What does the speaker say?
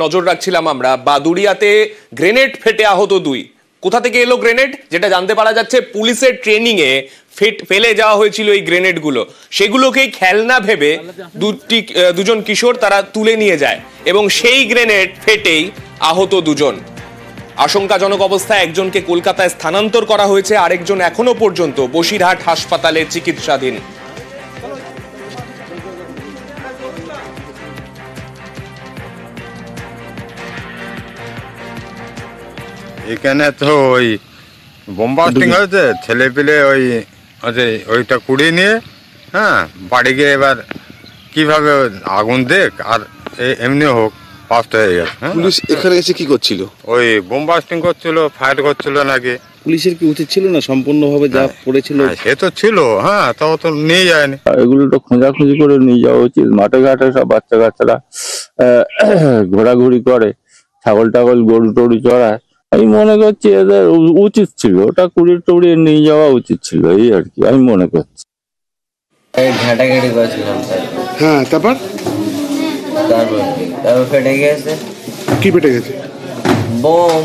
নজর রাখছিলাম আমরা বাদুড়িয়াতে গ্রেনেড ফেটে আহত দুই। কোথা থেকে এলো গ্রেনেড যেটা জানতে পারা যাচ্ছে, পুলিশের ট্রেনিং এ ফেলে যাওয়া হয়েছিল এই গ্রেনেড গুলো, সেগুলোকেই খেলনা ভেবে দুজন কিশোর তারা তুলে নিয়ে যায় এবং সেই গ্রেনেড ফেটেই আহত দুজন। আশঙ্কাজনক অবস্থায় একজনকে কলকাতায় স্থানান্তর করা হয়েছে, আরেকজন এখনো পর্যন্ত বসিরহাট হাসপাতালে চিকিৎসাধীন। এখানে তো ওই বোমবাস্টিং হয়েছে, ছেলে পেলে ওইটা কুড়িয়ে নিয়ে বাড়ি গিয়ে এবার কিভাবে আগুন দেখ আর এমনি হোক ফাস্ট হয়ে গেছে। পুলিশ এখানে এসে কি করছিল? ওই বোমবাস্টিং করছিল, ফায়ার করছিল নাকি। পুলিশের কি উচিত ছিল না সম্পূর্ণভাবে যা পড়েছিল? সে তো ছিল, তাও তো নিয়ে যায়নি। এগুলো তো খোঁজাখুঁজি করে নিয়ে যাওয়া উচিত। মাঠে ঘাটে সব বাচ্চা কাচ্চারা ঘোরাঘুরি করে, ছাগল টাগল গরু টরু চড়ায়। আমি মনে করছি এদের উচিত ছিল ওটা কুড়িয়ে নিয়ে যাওয়া উচিত ছিল, এই আর কি আমি মনে করছি। ঘাটাঘাটি করেছিলাম তারপর ফেটে গেছে। কি ফেটে গেছে? বোম।